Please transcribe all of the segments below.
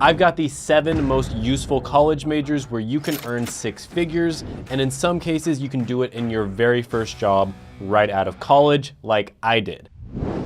I've got the 7 most useful college majors where you can earn 6 figures, and in some cases you can do it in your very first job right out of college, like I did.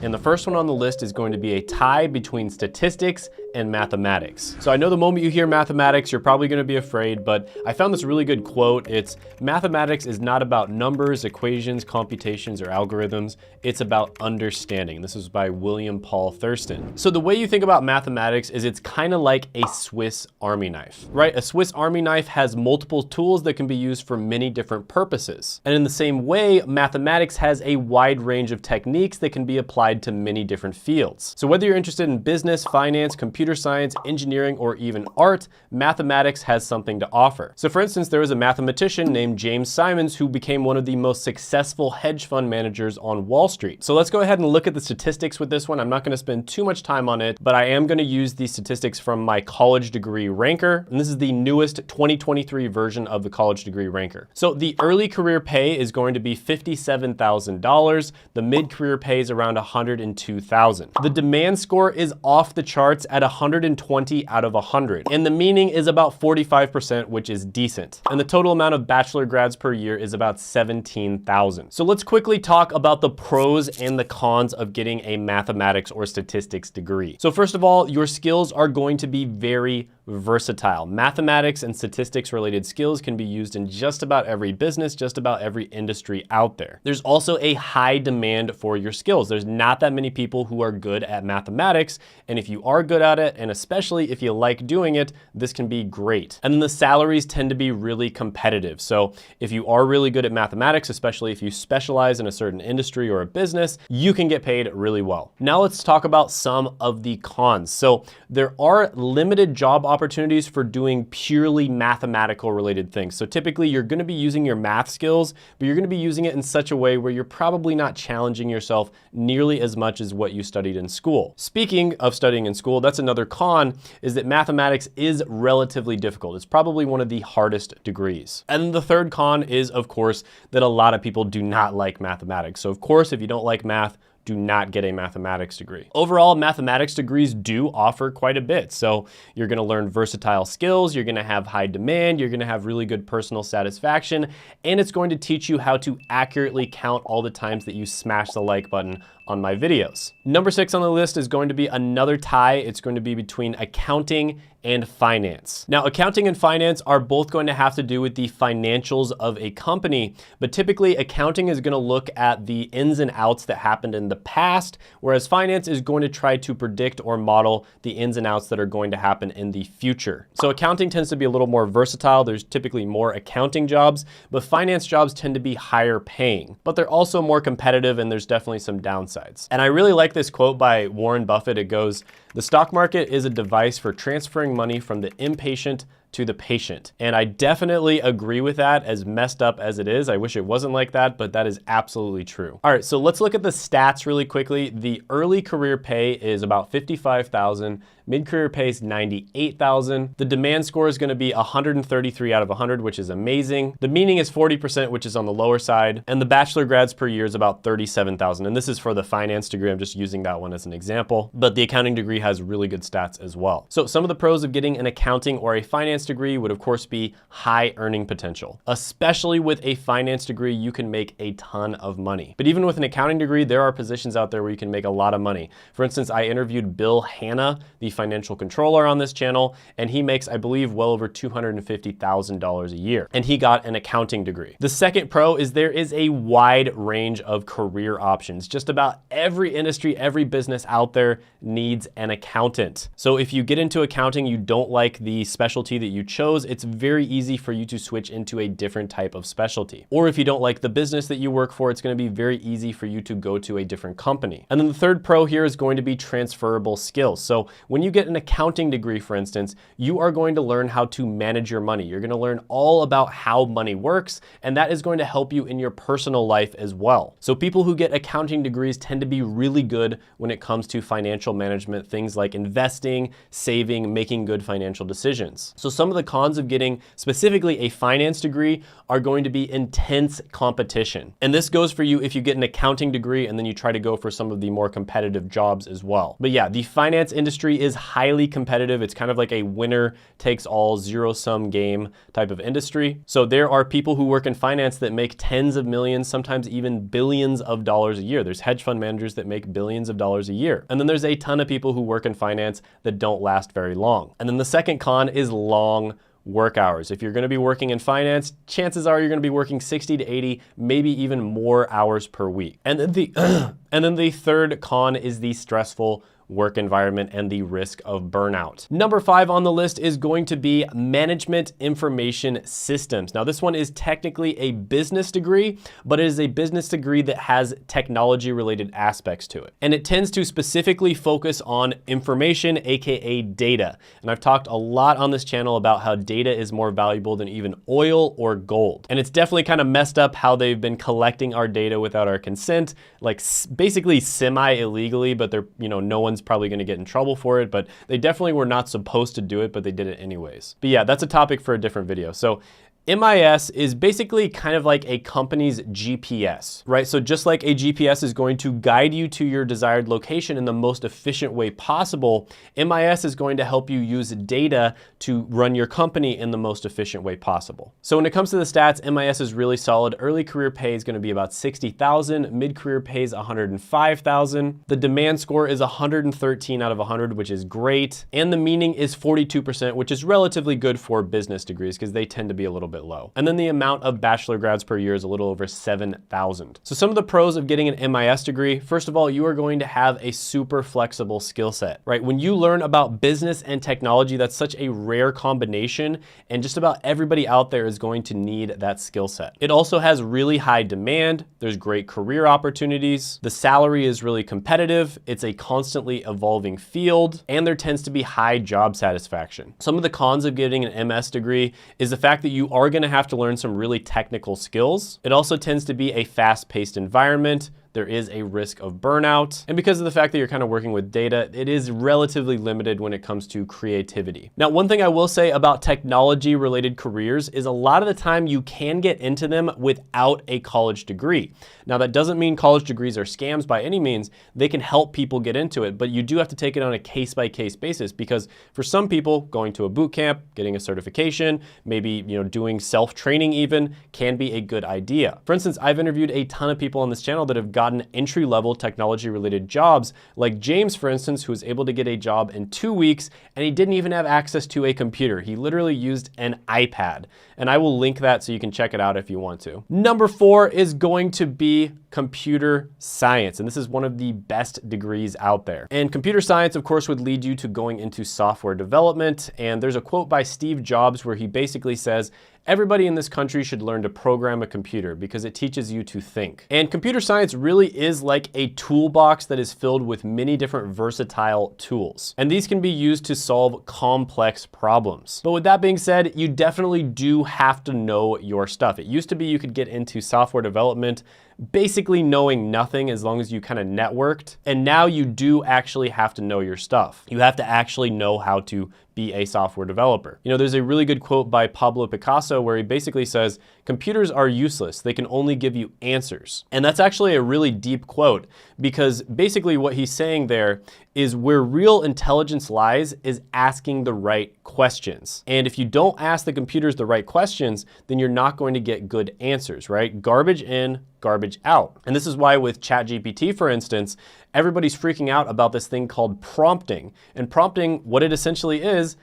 And the first one on the list is going to be a tie between statistics and mathematics. So I know the moment you hear mathematics, you're probably gonna be afraid, but I found this really good quote. It's, mathematics is not about numbers, equations, computations, or algorithms. It's about understanding. This is by William Paul Thurston. So the way you think about mathematics is it's kind of like a Swiss Army knife, right? A Swiss Army knife has multiple tools that can be used for many different purposes. And in the same way, mathematics has a wide range of techniques that can be applied to many different fields. So whether you're interested in business, finance, computer science, engineering, or even art, mathematics has something to offer. So for instance, there was a mathematician named James Simons who became one of the most successful hedge fund managers on Wall Street. So let's go ahead and look at the statistics with this one. I'm not going to spend too much time on it, but I am going to use the statistics from my college degree ranker. And this is the newest 2023 version of the college degree ranker. So the early career pay is going to be $57,000. The mid-career pay is around $102,000. The demand score is off the charts at 120 out of 100. And the meaning is about 45%, which is decent. And the total amount of bachelor grads per year is about 17,000. So let's quickly talk about the pros and the cons of getting a mathematics or statistics degree. So first of all, your skills are going to be very versatile. Mathematics and statistics related skills can be used in just about every business, just about every industry out there. There's also a high demand for your skills. There's not that many people who are good at mathematics, and if you are good at it, and especially if you like doing it, this can be great. And then the salaries tend to be really competitive. So if you are really good at mathematics, especially if you specialize in a certain industry or a business, you can get paid really well. Now let's talk about some of the cons. So there are limited job opportunities for doing purely mathematical related things. So typically you're going to be using your math skills, but you're going to be using it in such a way where you're probably not challenging yourself nearly as much as what you studied in school. Speaking of studying in school, that's another con, is that mathematics is relatively difficult. It's probably one of the hardest degrees. And the third con is, of course, that a lot of people do not like mathematics. So of course, if you don't like math, do not get a mathematics degree. Overall, mathematics degrees do offer quite a bit. So you're gonna learn versatile skills, you're gonna have high demand, you're gonna have really good personal satisfaction, and it's going to teach you how to accurately count all the times that you smash the like button on my videos. Number 6 on the list is going to be another tie. It's going to be between accounting and finance. Now, accounting and finance are both going to have to do with the financials of a company, but typically accounting is going to look at the ins and outs that happened in the past, whereas finance is going to try to predict or model the ins and outs that are going to happen in the future. So accounting tends to be a little more versatile. There's typically more accounting jobs, but finance jobs tend to be higher paying, but they're also more competitive, and there's definitely some downsides. And I really like this quote by Warren Buffett. It goes, "The stock market is a device for transferring money from the impatient to the patient." And I definitely agree with that, as messed up as it is. I wish it wasn't like that, but that is absolutely true. All right, so let's look at the stats really quickly. The early career pay is about $55,000. Mid-career pay is $98,000. The demand score is gonna be 133 out of 100, which is amazing. The meaning is 40%, which is on the lower side. And the bachelor grads per year is about 37,000. And this is for the finance degree. I'm just using that one as an example. But the accounting degree has really good stats as well. So some of the pros of getting an accounting or a finance degree would of course be high earning potential. Especially with a finance degree, you can make a ton of money. But even with an accounting degree, there are positions out there where you can make a lot of money. For instance, I interviewed Bill Hanna, the financial controller on this channel, and he makes, I believe, well over $250,000 a year. And he got an accounting degree. The second pro is there is a wide range of career options. Just about every industry, every business out there needs an accountant. So if you get into accounting, you don't like the specialty that you chose, it's very easy for you to switch into a different type of specialty. Or if you don't like the business that you work for, it's going to be very easy for you to go to a different company. And then the third pro here is going to be transferable skills. So when you get an accounting degree, for instance, you are going to learn how to manage your money. You're going to learn all about how money works, and that is going to help you in your personal life as well. So people who get accounting degrees tend to be really good when it comes to financial management, things like investing, saving, making good financial decisions. So some of the cons of getting specifically a finance degree are going to be intense competition. And this goes for you if you get an accounting degree and then you try to go for some of the more competitive jobs as well. But yeah, the finance industry is is highly competitive. It's kind of like a winner takes all, zero-sum game type of industry. So there are people who work in finance that make tens of millions, sometimes even billions of dollars a year. There's hedge fund managers that make billions of dollars a year. And then there's a ton of people who work in finance that don't last very long. And then the second con is long work hours. If you're going to be working in finance, chances are you're going to be working 60 to 80, maybe even more hours per week. And then the third con is the stressful work environment and the risk of burnout. Number 5 on the list is going to be management information systems. Now, this one is technically a business degree, but it is a business degree that has technology related aspects to it. And it tends to specifically focus on information, aka data. And I've talked a lot on this channel about how data is more valuable than even oil or gold. And it's definitely kind of messed up how they've been collecting our data without our consent, like basically semi-illegally, but they're, no one's probably going to get in trouble for it, but they definitely were not supposed to do it, but they did it anyways. But yeah, that's a topic for a different video. So MIS is basically kind of like a company's GPS, right? So just like a GPS is going to guide you to your desired location in the most efficient way possible, MIS is going to help you use data to run your company in the most efficient way possible. So when it comes to the stats, MIS is really solid. Early career pay is going to be about 60,000. Mid-career pay is 105,000. The demand score is 113 out of 100, which is great. And the meaning is 42%, which is relatively good for business degrees because they tend to be a little bit low. And then the amount of bachelor grads per year is a little over 7,000. So some of the pros of getting an MIS degree, first of all, you are going to have a super flexible skill set, right? When you learn about business and technology, that's such a rare combination, and just about everybody out there is going to need that skill set. It also has really high demand. There's great career opportunities. The salary is really competitive. It's a constantly evolving field, and there tends to be high job satisfaction. Some of the cons of getting an MS degree is the fact that you are going to have to learn some really technical skills. It also tends to be a fast-paced environment. There is a risk of burnout. And because of the fact that you're kind of working with data, it is relatively limited when it comes to creativity. Now, one thing I will say about technology related careers is a lot of the time you can get into them without a college degree. Now, that doesn't mean college degrees are scams by any means. They can help people get into it, but you do have to take it on a case-by-case basis, because for some people, going to a boot camp, getting a certification, maybe doing self-training even, can be a good idea. For instance, I've interviewed a ton of people on this channel that have gotten entry-level technology-related jobs, like James, for instance, who was able to get a job in 2 weeks, and he didn't even have access to a computer. He literally used an iPad, and I will link that so you can check it out if you want to. Number 4 is going to be computer science, and this is one of the best degrees out there. And computer science, of course, would lead you to going into software development, and there's a quote by Steve Jobs where he basically says, "Everybody in this country should learn to program a computer because it teaches you to think." And computer science really is like a toolbox that is filled with many different versatile tools. And these can be used to solve complex problems. But with that being said, you definitely do have to know your stuff. It used to be you could get into software development basically knowing nothing as long as you kind of networked. And now you do actually have to know your stuff. You have to actually know how to be a software developer. There's a really good quote by Pablo Picasso where he basically says, "Computers are useless. They can only give you answers." And that's actually a really deep quote, because basically what he's saying there is where real intelligence lies is asking the right questions. And if you don't ask the computers the right questions, then you're not going to get good answers, right? Garbage in, garbage out. And this is why with ChatGPT, for instance, everybody's freaking out about this thing called prompting. And prompting, what it essentially is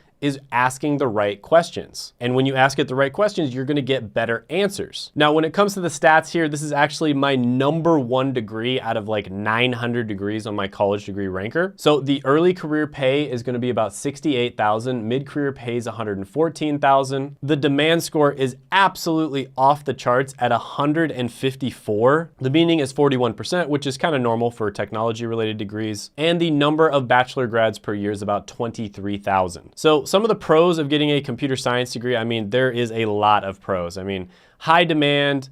asking the right questions. And when you ask it the right questions, you're gonna get better answers. Now, when it comes to the stats here, this is actually my #1 degree out of like 900 degrees on my college degree ranker. So the early career pay is gonna be about 68,000, mid-career pay is 114,000. The demand score is absolutely off the charts at 154. The meaning is 41%, which is kind of normal for technology related degrees. And the number of bachelor grads per year is about 23,000. So some of the pros of getting a computer science degree, there is a lot of pros. High demand,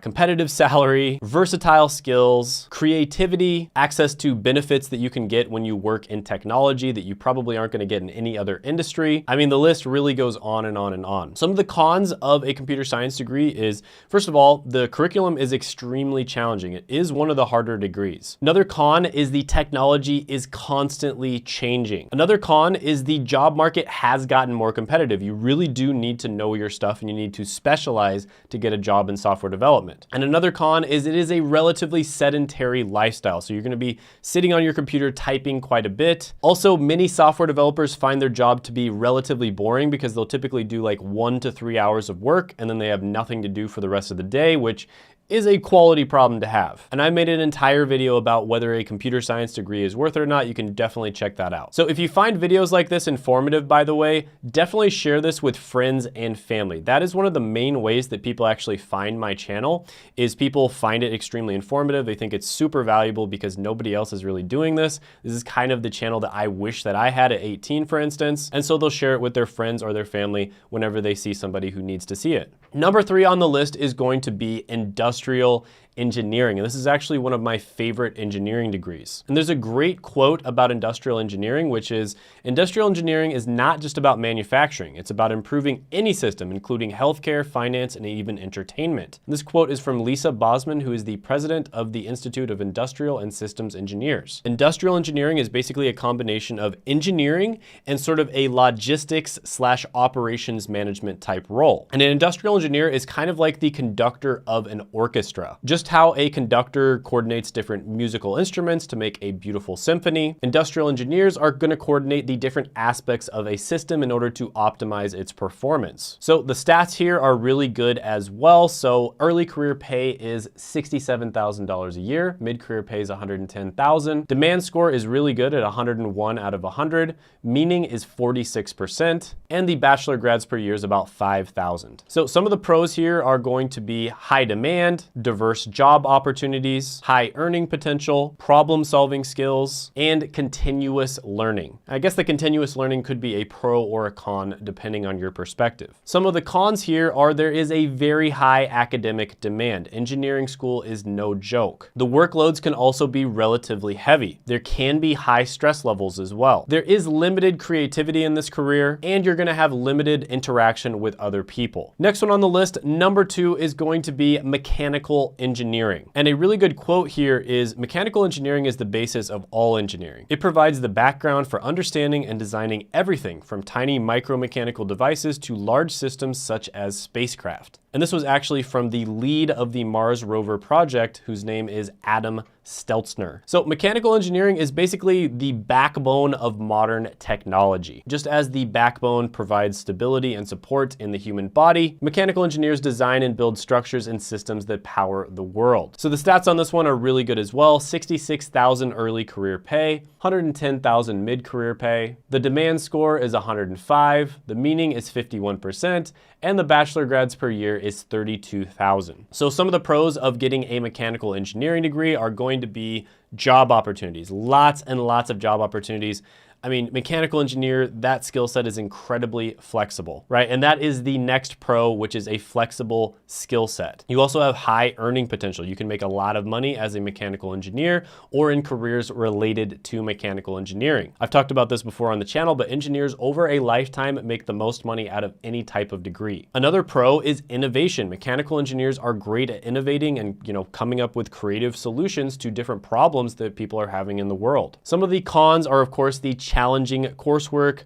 competitive salary, versatile skills, creativity, access to benefits that you can get when you work in technology that you probably aren't gonna get in any other industry. I mean, the list really goes on and on and on. Some of the cons of a computer science degree is, first of all, the curriculum is extremely challenging. It is one of the harder degrees. Another con is the technology is constantly changing. Another con is the job market has gotten more competitive. You really do need to know your stuff and you need to specialize to get a job in software development. And another con is it is a relatively sedentary lifestyle. So you're gonna be sitting on your computer typing quite a bit. Also, many software developers find their job to be relatively boring because they'll typically do like 1 to 3 hours of work and then they have nothing to do for the rest of the day, which is a quality problem to have. And I made an entire video about whether a computer science degree is worth it or not. You can definitely check that out. So if you find videos like this informative, by the way, definitely share this with friends and family. That is one of the main ways that people actually find my channel, is people find it extremely informative. They think it's super valuable because nobody else is really doing this. This is kind of the channel that I wish that I had at 18, for instance. And so they'll share it with their friends or their family whenever they see somebody who needs to see it. Number 3 on the list is going to be industrial engineering. And this is actually one of my favorite engineering degrees. And there's a great quote about industrial engineering, which is, industrial engineering is not just about manufacturing. It's about improving any system, including healthcare, finance, and even entertainment. And this quote is from Lisa Bosman, who is the president of the Institute of Industrial and Systems Engineers. Industrial engineering is basically a combination of engineering and sort of a logistics/operations management type role. And an industrial engineer is kind of like the conductor of an orchestra. Just how a conductor coordinates different musical instruments to make a beautiful symphony, industrial engineers are going to coordinate the different aspects of a system in order to optimize its performance. So the stats here are really good as well. So early career pay is $67,000 a year. Mid-career pay is $110,000. Demand score is really good at 101 out of 100. Meaning is 46%. And the bachelor grads per year is about 5,000. So some of the pros here are going to be high demand, diverse job opportunities, high earning potential, problem-solving skills, and continuous learning. I guess the continuous learning could be a pro or a con depending on your perspective. Some of the cons here are there is a very high academic demand. Engineering school is no joke. The workloads can also be relatively heavy. There can be high stress levels as well. There is limited creativity in this career, and you're gonna have limited interaction with other people. Next one on the list, number 2, is going to be mechanical engineering. And a really good quote here is, mechanical engineering is the basis of all engineering. It provides the background for understanding and designing everything from tiny micromechanical devices to large systems such as spacecraft. And this was actually from the lead of the Mars rover project, whose name is Adam Steltzner. So mechanical engineering is basically the backbone of modern technology. Just as the backbone provides stability and support in the human body, mechanical engineers design and build structures and systems that power the world. So the stats on this one are really good as well. 66,000 early career pay, 110,000 mid-career pay. The demand score is 105, the meaning is 51%, and the bachelor grads per year is 32,000. So some of the pros of getting a mechanical engineering degree are going to be job opportunities, lots and lots of job opportunities. I mean, mechanical engineer, that skill set is incredibly flexible, right? And that is the next pro, which is a flexible skill set. You also have high earning potential. You can make a lot of money as a mechanical engineer or in careers related to mechanical engineering. I've talked about this before on the channel, but engineers over a lifetime make the most money out of any type of degree. Another pro is innovation. Mechanical engineers are great at innovating and, coming up with creative solutions to different problems that people are having in the world. Some of the cons are, of course, the challenging coursework.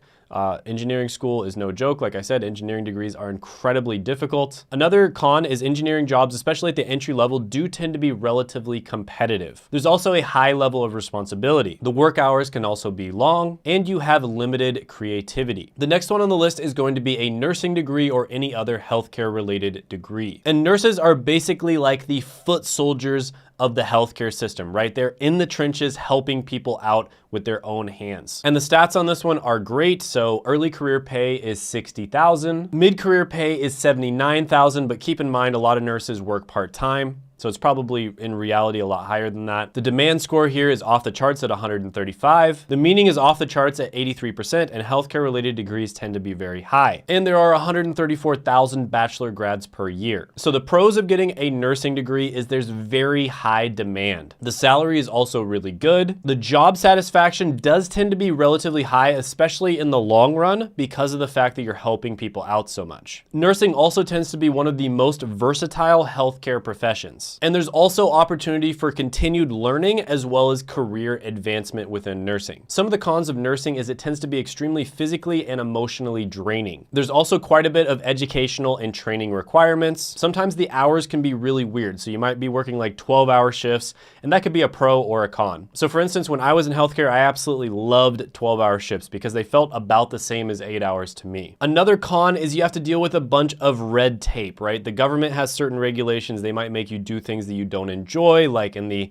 Engineering school is no joke. Like I said, engineering degrees are incredibly difficult. Another con is engineering jobs, especially at the entry level, do tend to be relatively competitive. There's also a high level of responsibility. The work hours can also be long, and you have limited creativity. The next one on the list is going to be a nursing degree or any other healthcare related degree. And nurses are basically like the foot soldiers of the healthcare system, right? They're in the trenches helping people out with their own hands. And the stats on this one are great. So early career pay is 60,000. Mid-career pay is 79,000, but keep in mind a lot of nurses work part-time. So it's probably in reality a lot higher than that. The demand score here is off the charts at 135. The meaning is off the charts at 83%, and healthcare related degrees tend to be very high. And there are 134,000 bachelor grads per year. So the pros of getting a nursing degree is there's very high demand. The salary is also really good. The job satisfaction does tend to be relatively high, especially in the long run, because of the fact that you're helping people out so much. Nursing also tends to be one of the most versatile healthcare professions. And there's also opportunity for continued learning as well as career advancement within nursing. Some of the cons of nursing is it tends to be extremely physically and emotionally draining. There's also quite a bit of educational and training requirements. Sometimes the hours can be really weird. So you might be working like 12-hour shifts, and that could be a pro or a con. So for instance, when I was in healthcare, I absolutely loved 12-hour shifts because they felt about the same as 8 hours to me. Another con is you have to deal with a bunch of red tape, right? The government has certain regulations. They might make you do things that you don't enjoy, like in the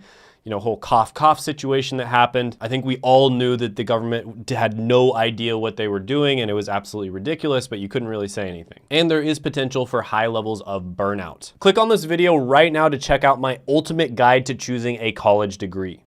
whole cough situation that happened. I think we all knew that the government had no idea what they were doing and it was absolutely ridiculous, but you couldn't really say anything. And there is potential for high levels of burnout. Click on this video right now to check out my ultimate guide to choosing a college degree.